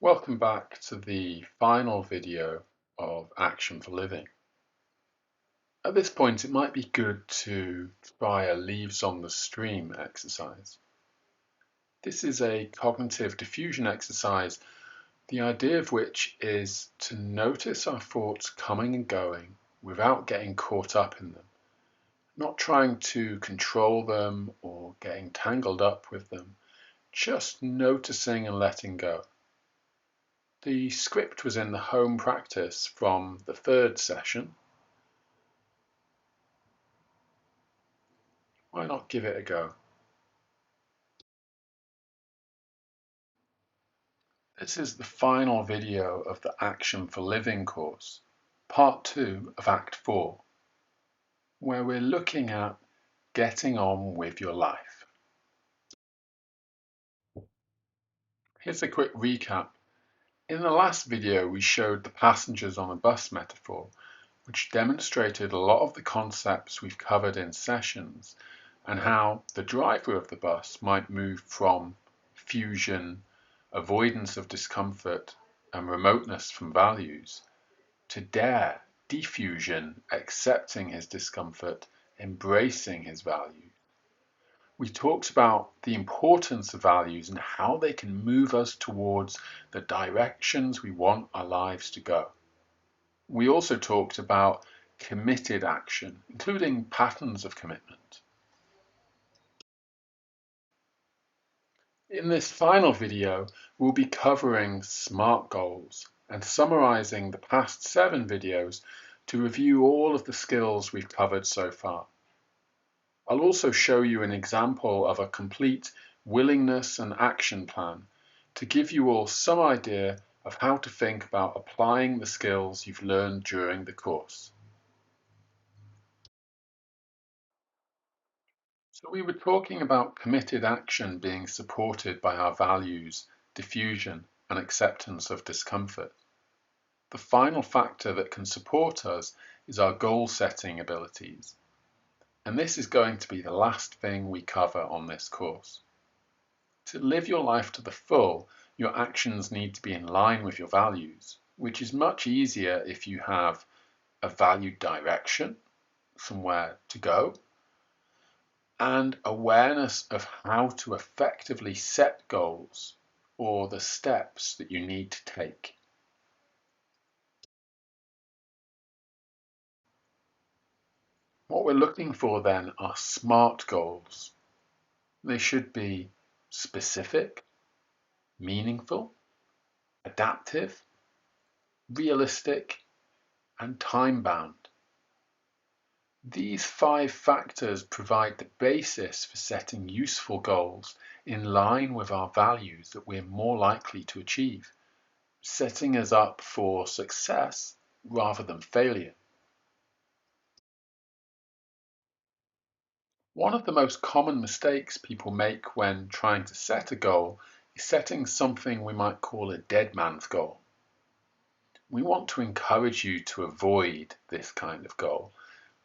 Welcome back to the final video of Action for Living. At this point, it might be good to try a leaves on the stream exercise. This is a cognitive diffusion exercise, the idea of which is to notice our thoughts coming and going without getting caught up in them, not trying to control them or getting tangled up with them, just noticing and letting go. The script was in the home practice from the third session. Why not give it a go? This is the final video of the Action for Living course, part 2 of Act 4, where we're looking at getting on with your life. Here's a quick recap. In the last video, we showed the passengers on a bus metaphor, which demonstrated a lot of the concepts we've covered in sessions and how the driver of the bus might move from fusion, avoidance of discomfort, and remoteness from values to dare, diffusion, accepting his discomfort, embracing his values. We talked about the importance of values and how they can move us towards the directions we want our lives to go. We also talked about committed action, including patterns of commitment. In this final video, we'll be covering SMART goals and summarizing the past 7 videos to review all of the skills we've covered so far. I'll also show you an example of a complete willingness and action plan to give you all some idea of how to think about applying the skills you've learned during the course. So we were talking about committed action being supported by our values, diffusion, and acceptance of discomfort. The final factor that can support us is our goal-setting abilities. And this is going to be the last thing we cover on this course. To live your life to the full, your actions need to be in line with your values, which is much easier if you have a valued direction, somewhere to go, and awareness of how to effectively set goals or the steps that you need to take. What we're looking for then are SMART goals. They should be specific, meaningful, adaptive, realistic, and time-bound. These 5 factors provide the basis for setting useful goals in line with our values that we're more likely to achieve, setting us up for success rather than failure. One of the most common mistakes people make when trying to set a goal is setting something we might call a dead man's goal. We want to encourage you to avoid this kind of goal.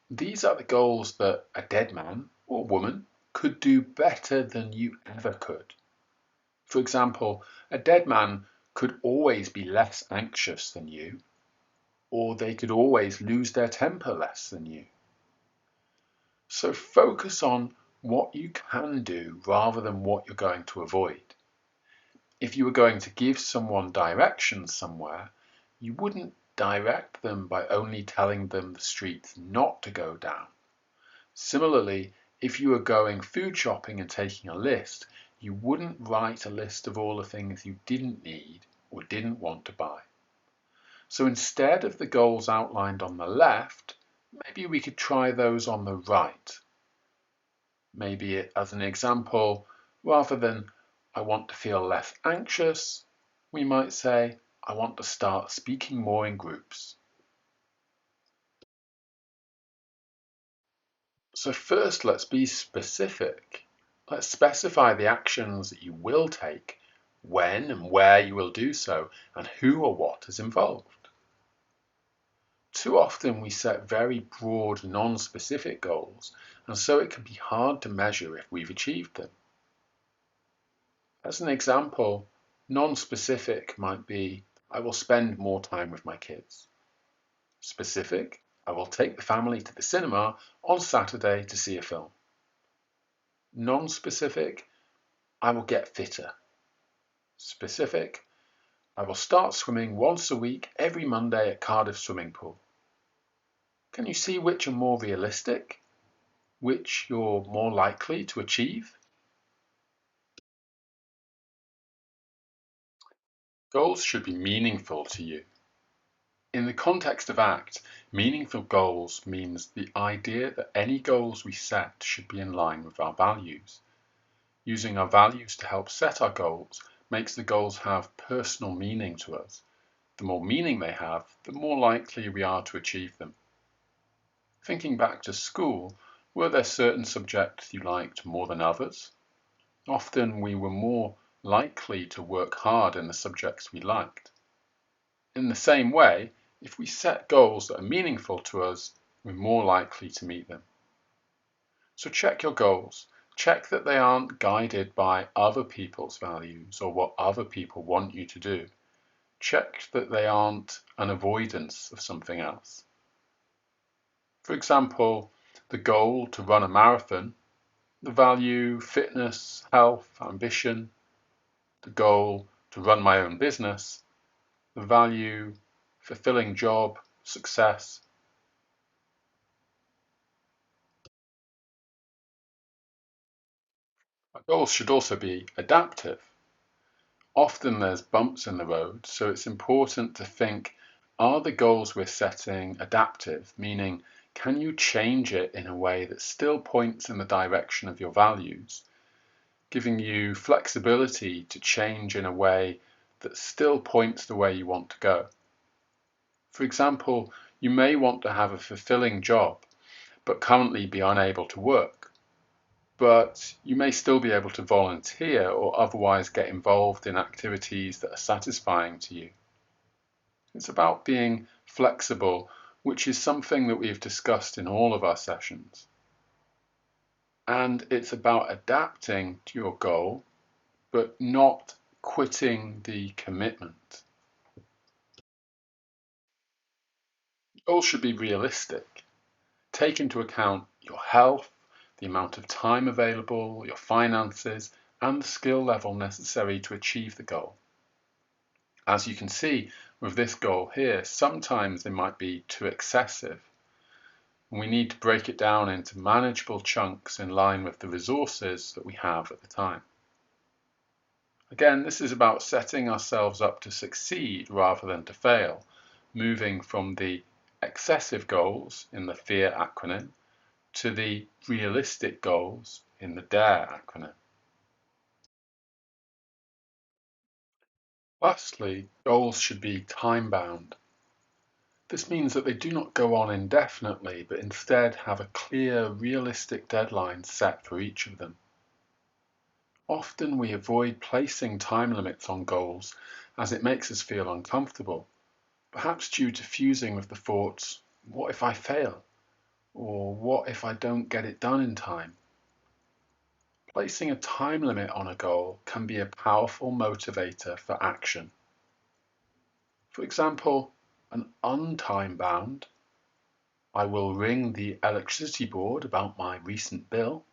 These are the goals that a dead man or woman could do better than you ever could. For example, a dead man could always be less anxious than you, or they could always lose their temper less than you. So focus on what you can do rather than what you're going to avoid. If you were going to give someone directions somewhere, you wouldn't direct them by only telling them the streets not to go down. Similarly, if you were going food shopping and taking a list, you wouldn't write a list of all the things you didn't need or didn't want to buy. So instead of the goals outlined on the left, maybe we could try those on the right. Maybe as an example, rather than I want to feel less anxious, we might say, I want to start speaking more in groups. So first, let's be specific. Let's specify the actions that you will take, when and where you will do so, and who or what is involved. Too often we set very broad, non-specific goals, and so it can be hard to measure if we've achieved them. As an example, Non-specific might be, I will spend more time with my kids. Specific, I will take the family to the cinema on Saturday to see a film. Non-specific, I will get fitter. Specific, I will start swimming once a week every Monday at Cardiff swimming pool. Can you see which are more realistic? Which you're more likely to achieve? Goals should be meaningful to you. In the context of ACT, meaningful goals means the idea that any goals we set should be in line with our values. Using our values to help set our goals makes the goals have personal meaning to us. The more meaning they have, the more likely we are to achieve them. Thinking back to school, were there certain subjects you liked more than others? Often we were more likely to work hard in the subjects we liked. In the same way, if we set goals that are meaningful to us, we're more likely to meet them. So check your goals. Check that they aren't guided by other people's values or what other people want you to do. Check that they aren't an avoidance of something else. For example, the goal to run a marathon, the value fitness, health, ambition, the goal to run my own business, the value fulfilling job, success. Our goals should also be adaptive. Often there's bumps in the road, so it's important to think, are the goals we're setting adaptive? Meaning, can you change it in a way that still points in the direction of your values, giving you flexibility to change in a way that still points the way you want to go? For example, you may want to have a fulfilling job, but currently be unable to work. But you may still be able to volunteer or otherwise get involved in activities that are satisfying to you. It's about being flexible, which is something that we've discussed in all of our sessions. And it's about adapting to your goal, but not quitting the commitment. Goals should be realistic. Take into account your health, the amount of time available, your finances, and the skill level necessary to achieve the goal. As you can see with this goal here, sometimes they might be too excessive. And we need to break it down into manageable chunks in line with the resources that we have at the time. Again, this is about setting ourselves up to succeed rather than to fail, moving from the excessive goals in the FEAR acronym to the realistic goals in the DARE acronym. Lastly, goals should be time-bound. This means that they do not go on indefinitely, but instead have a clear, realistic deadline set for each of them. Often we avoid placing time limits on goals as it makes us feel uncomfortable, perhaps due to fusing with the thoughts, what if I fail? Or what if I don't get it done in time? Placing a time limit on a goal can be a powerful motivator for action. For example, an untime-bound, I will ring the electricity board about my recent bill,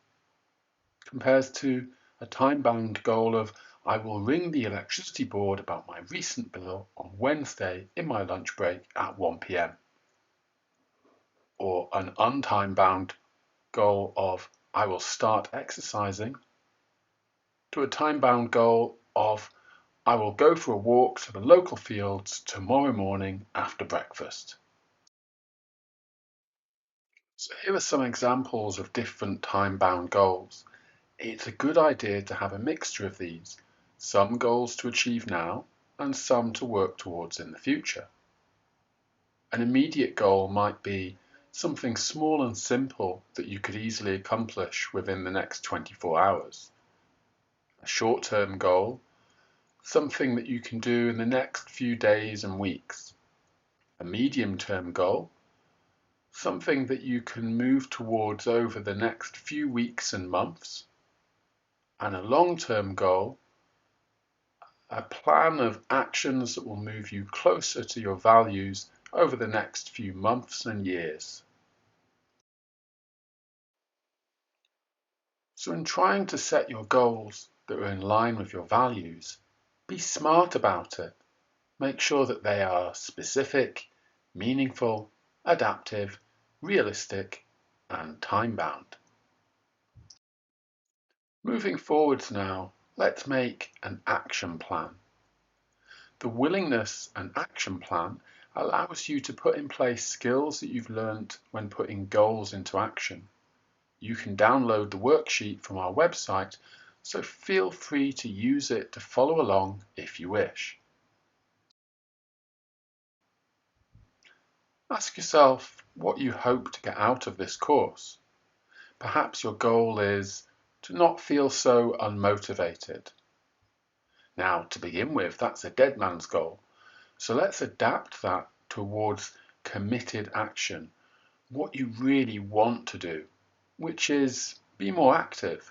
compares to a time-bound goal of I will ring the electricity board about my recent bill on Wednesday in my lunch break at 1 p.m. Or an untime-bound goal of I will start exercising to a time-bound goal of I will go for a walk to the local fields tomorrow morning after breakfast. So here are some examples of different time-bound goals. It's a good idea to have a mixture of these, some goals to achieve now and some to work towards in the future. An immediate goal might be something small and simple that you could easily accomplish within the next 24 hours. A short-term goal, something that you can do in the next few days and weeks. A medium-term goal, something that you can move towards over the next few weeks and months. And a long-term goal, a plan of actions that will move you closer to your values over the next few months and years. So in trying to set your goals that are in line with your values, be smart about it. Make sure that they are specific, meaningful, adaptive, realistic, and time-bound. Moving forwards now, let's make an action plan. The willingness and action plan allows you to put in place skills that you've learned when putting goals into action. You can download the worksheet from our website, so feel free to use it to follow along if you wish. Ask yourself what you hope to get out of this course. Perhaps your goal is to not feel so unmotivated. Now, to begin with, that's a dead man's goal. So let's adapt that towards committed action, what you really want to do, which is be more active.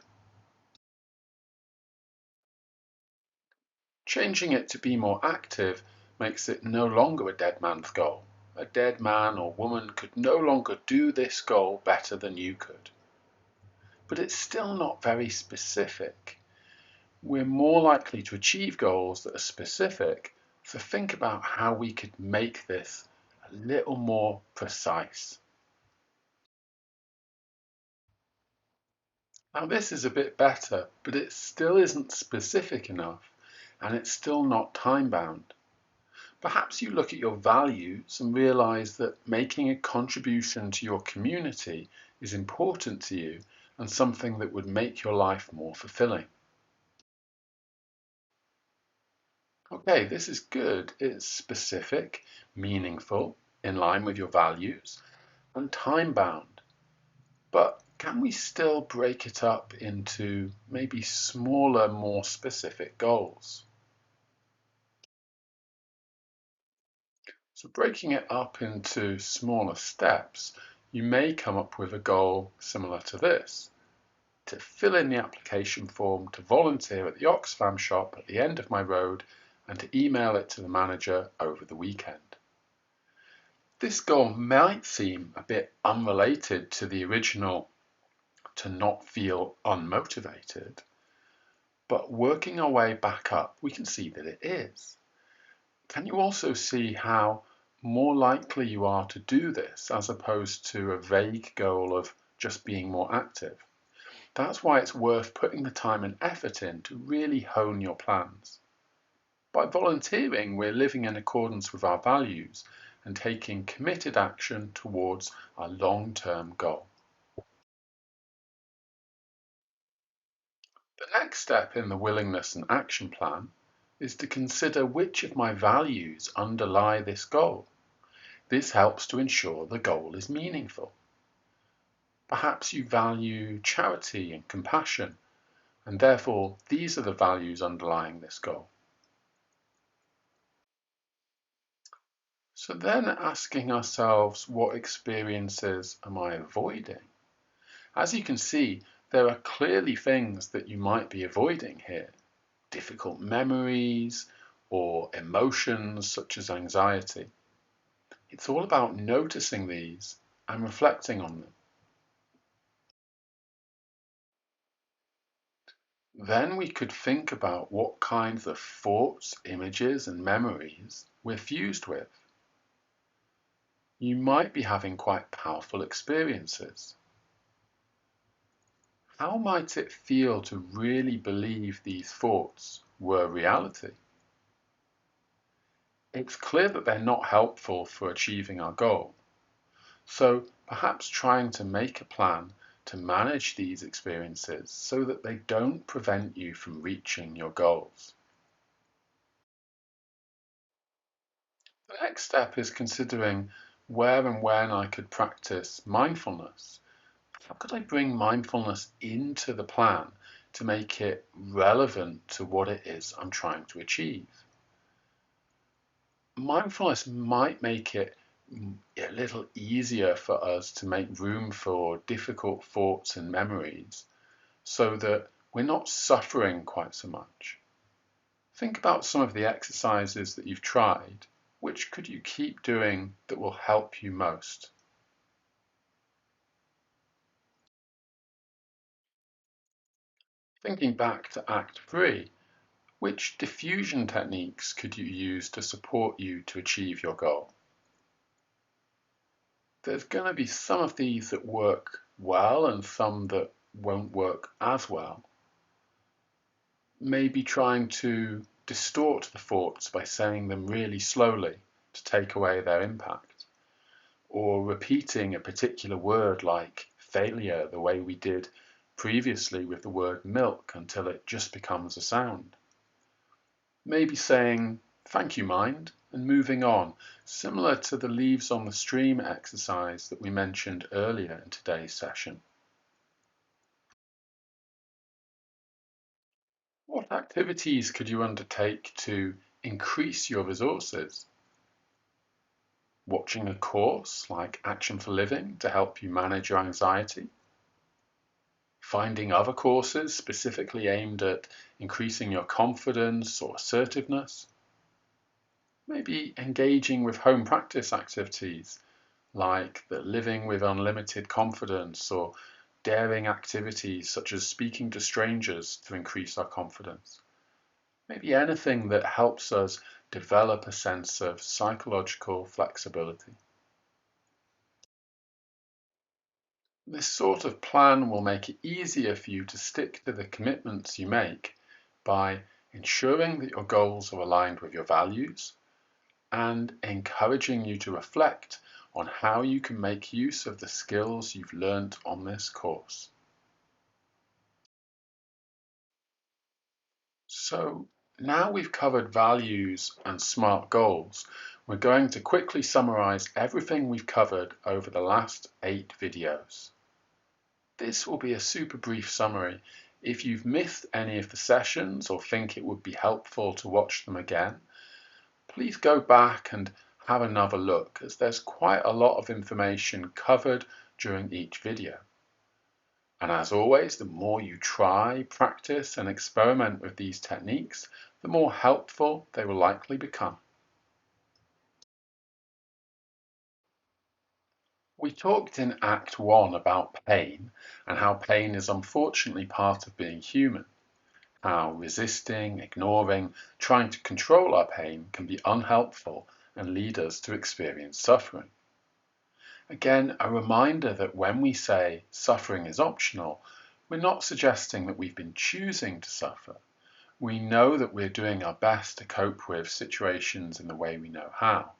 Changing it to be more active makes it no longer a dead man's goal. A dead man or woman could no longer do this goal better than you could. But it's still not very specific. We're more likely to achieve goals that are specific, so think about how we could make this a little more precise. Now this is a bit better, but it still isn't specific enough, and it's still not time-bound. Perhaps you look at your values and realize that making a contribution to your community is important to you and something that would make your life more fulfilling. Okay, this is good. It's specific, meaningful, in line with your values, and time-bound. But can we still break it up into maybe smaller, more specific goals? So breaking it up into smaller steps, you may come up with a goal similar to this: to fill in the application form to volunteer at the Oxfam shop at the end of my road and to email it to the manager over the weekend. This goal might seem a bit unrelated to the original to not feel unmotivated, but working our way back up, we can see that it is. Can you also see how more likely you are to do this as opposed to a vague goal of just being more active? That's why it's worth putting the time and effort in to really hone your plans. By volunteering, we're living in accordance with our values and taking committed action towards our long-term goal. The next step in the willingness and action plan is to consider which of my values underlie this goal. This helps to ensure the goal is meaningful. Perhaps you value charity and compassion, and therefore these are the values underlying this goal. So then asking ourselves, what experiences am I avoiding? As you can see, there are clearly things that you might be avoiding here. Difficult memories or emotions such as anxiety. It's all about noticing these and reflecting on them. Then we could think about what kinds of thoughts, images, and memories we're fused with. You might be having quite powerful experiences. How might it feel to really believe these thoughts were reality? It's clear that they're not helpful for achieving our goal. So perhaps trying to make a plan to manage these experiences so that they don't prevent you from reaching your goals. The next step is considering where and when I could practice mindfulness. How could I bring mindfulness into the plan to make it relevant to what it is I'm trying to achieve? Mindfulness might make it a little easier for us to make room for difficult thoughts and memories so that we're not suffering quite so much. Think about some of the exercises that you've tried. Which could you keep doing that will help you most? Thinking back to Act 3, which diffusion techniques could you use to support you to achieve your goal? There's going to be some of these that work well and some that won't work as well. Maybe trying to distort the thoughts by saying them really slowly to take away their impact, or repeating a particular word like failure the way we did previously with the word milk until it just becomes a sound. Maybe saying, "Thank you, mind," and moving on, similar to the leaves on the stream exercise that we mentioned earlier in today's session. What activities could you undertake to increase your resources? Watching a course like Action for Living to help you manage your anxiety? Finding other courses specifically aimed at increasing your confidence or assertiveness? Maybe engaging with home practice activities like the Living with Unlimited Confidence or daring activities such as speaking to strangers to increase our confidence. Maybe anything that helps us develop a sense of psychological flexibility. This sort of plan will make it easier for you to stick to the commitments you make by ensuring that your goals are aligned with your values and encouraging you to reflect on how you can make use of the skills you've learned on this course. So now we've covered values and SMART goals, we're going to quickly summarize everything we've covered over the last 8 videos. This will be a super brief summary. If you've missed any of the sessions or think it would be helpful to watch them again, please go back and have another look, as there's quite a lot of information covered during each video. And as always, the more you try, practice, and experiment with these techniques, the more helpful they will likely become. We talked in Act 1 about pain and how pain is unfortunately part of being human, how resisting, ignoring, trying to control our pain can be unhelpful and lead us to experience suffering. Again, a reminder that when we say suffering is optional, we're not suggesting that we've been choosing to suffer. We know that we're doing our best to cope with situations in the way we know how.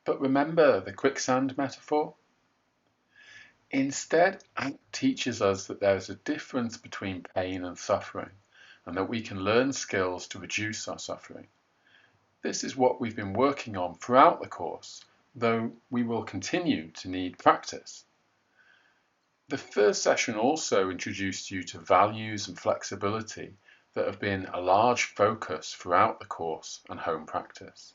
But remember the quicksand metaphor? Instead, ACT teaches us that there is a difference between pain and suffering, and that we can learn skills to reduce our suffering. This is what we've been working on throughout the course, though we will continue to need practice. The first session also introduced you to values and flexibility that have been a large focus throughout the course and home practice.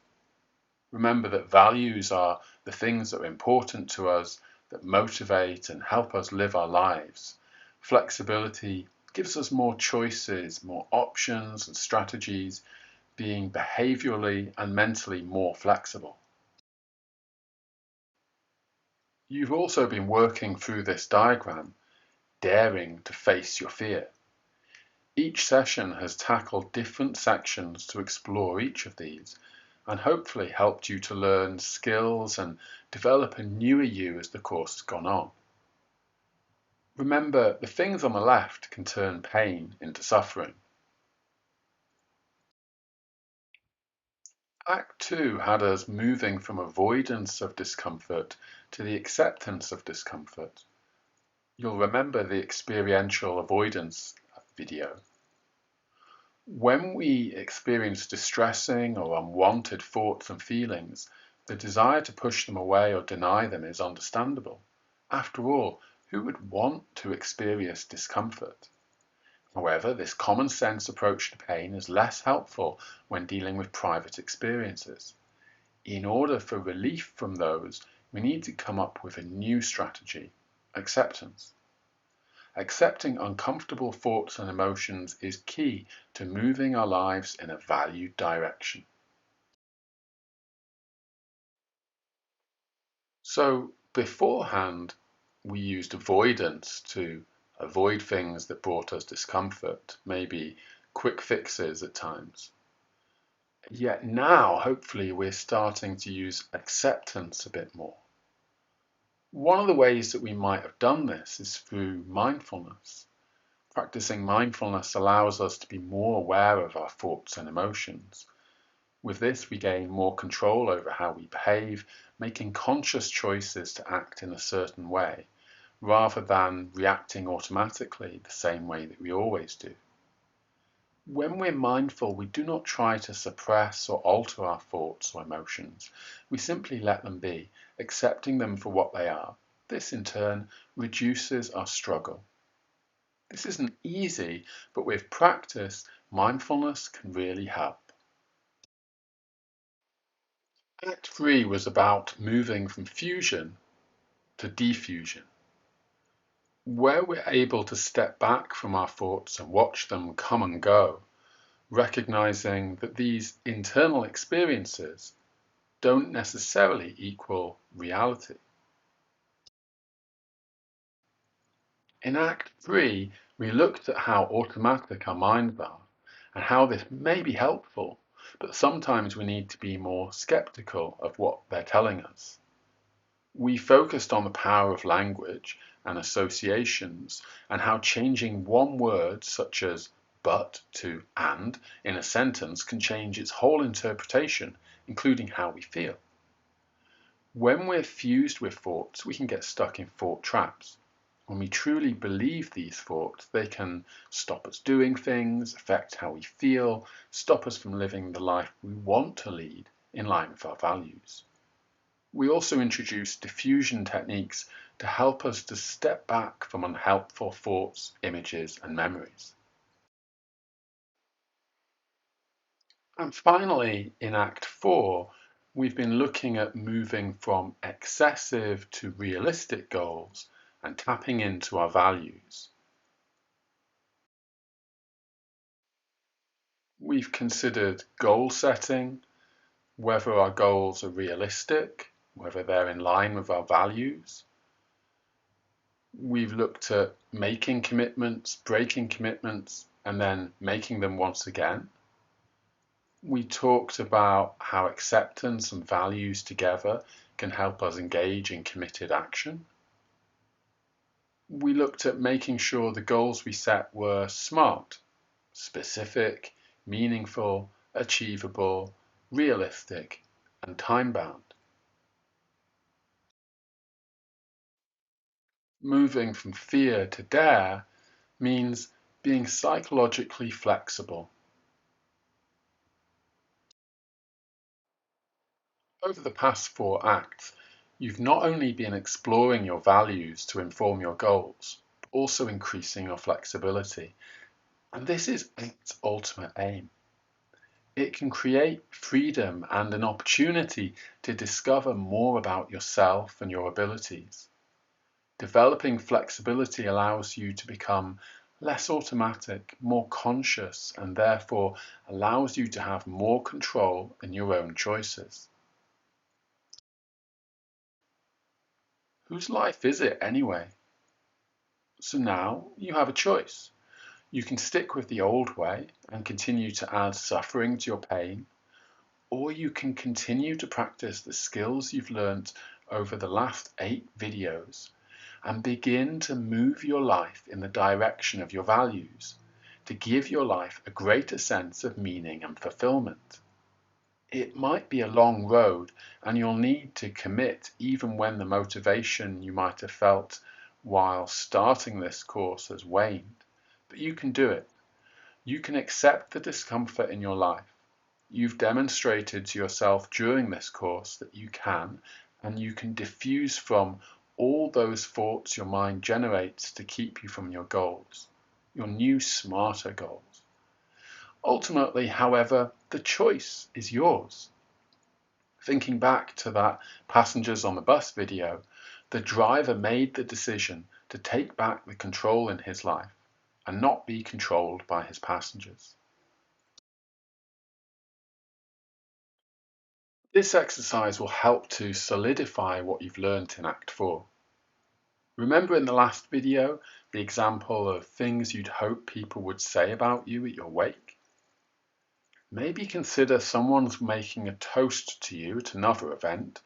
Remember that values are the things that are important to us, that motivate and help us live our lives. Flexibility gives us more choices, more options and strategies, being behaviorally and mentally more flexible. You've also been working through this diagram, daring to face your fear. Each session has tackled different sections to explore each of these, and hopefully helped you to learn skills and develop a newer you as the course has gone on. Remember, the things on the left can turn pain into suffering. Act 2 had us moving from avoidance of discomfort to the acceptance of discomfort. You'll remember the experiential avoidance video. When we experience distressing or unwanted thoughts and feelings, the desire to push them away or deny them is understandable. After all, who would want to experience discomfort? However, this common sense approach to pain is less helpful when dealing with private experiences. In order for relief from those, we need to come up with a new strategy: acceptance. Accepting uncomfortable thoughts and emotions is key to moving our lives in a valued direction. So beforehand, we used avoidance to avoid things that brought us discomfort, maybe quick fixes at times. Yet now, hopefully, we're starting to use acceptance a bit more. One of the ways that we might have done this is through mindfulness. Practicing mindfulness allows us to be more aware of our thoughts and emotions. With this, we gain more control over how we behave, making conscious choices to act in a certain way, rather than reacting automatically the same way that we always do. When we're mindful, we do not try to suppress or alter our thoughts or emotions. We simply let them be, accepting them for what they are. This, in turn, reduces our struggle. This isn't easy, but with practice, mindfulness can really help. Act 3 was about moving from fusion to diffusion, where we're able to step back from our thoughts and watch them come and go, recognizing that these internal experiences don't necessarily equal reality. In Act 3, we looked at how automatic our minds are and how this may be helpful, but sometimes we need to be more skeptical of what they're telling us. We focused on the power of language and associations and how changing one word, such as but to and, in a sentence can change its whole interpretation, including how we feel. When we're fused with thoughts, we can get stuck in thought traps. When we truly believe these thoughts, they can stop us doing things, affect how we feel, stop us from living the life we want to lead in line with our values. We also introduce diffusion techniques to help us to step back from unhelpful thoughts, images, and memories. And finally, in Act 4, we've been looking at moving from excessive to realistic goals and tapping into our values. We've considered goal setting, whether our goals are realistic, whether they're in line with our values. We've looked at making commitments, breaking commitments, and then making them once again. We talked about how acceptance and values together can help us engage in committed action. We looked at making sure the goals we set were SMART, specific, meaningful, achievable, realistic, and time-bound. Moving from fear to dare means being psychologically flexible. Over the past 4 acts, you've not only been exploring your values to inform your goals, but also increasing your flexibility. And this is its ultimate aim. It can create freedom and an opportunity to discover more about yourself and your abilities. Developing flexibility allows you to become less automatic, more conscious, and therefore allows you to have more control in your own choices. Whose life is it anyway? So now you have a choice. You can stick with the old way and continue to add suffering to your pain, or you can continue to practice the skills you've learnt over the last 8 videos and begin to move your life in the direction of your values, to give your life a greater sense of meaning and fulfillment. It might be a long road and you'll need to commit even when the motivation you might have felt while starting this course has waned, but you can do it. You can accept the discomfort in your life. You've demonstrated to yourself during this course that you can, and you can diffuse from all those thoughts your mind generates to keep you from your goals, your new smarter goals. Ultimately, however, the choice is yours. Thinking back to that passengers on the bus video, the driver made the decision to take back the control in his life and not be controlled by his passengers. This exercise will help to solidify what you've learnt in Act 4. Remember in the last video, the example of things you'd hope people would say about you at your wake? Maybe consider someone's making a toast to you at another event,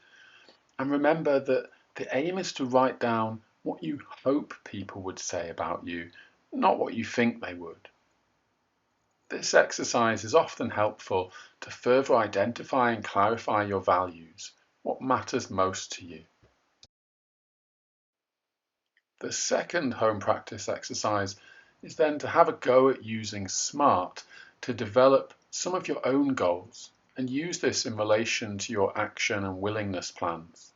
and remember that the aim is to write down what you hope people would say about you, not what you think they would. This exercise is often helpful to further identify and clarify your values, what matters most to you. The second home practice exercise is then to have a go at using SMART to develop some of your own goals and use this in relation to your action and willingness plans.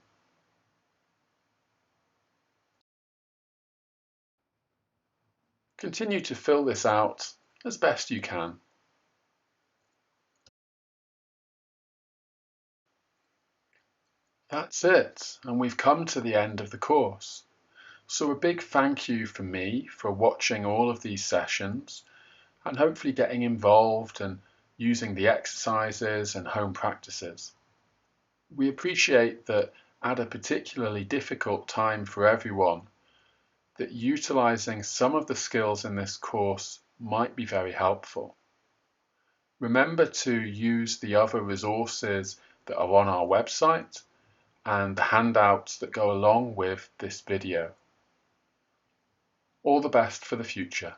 Continue to fill this out as best you can. That's it, and we've come to the end of the course. So a big thank you from me for watching all of these sessions and hopefully getting involved and using the exercises and home practices. We appreciate that at a particularly difficult time for everyone, that utilising some of the skills in this course might be very helpful. Remember to use the other resources that are on our website and the handouts that go along with this video. All the best for the future.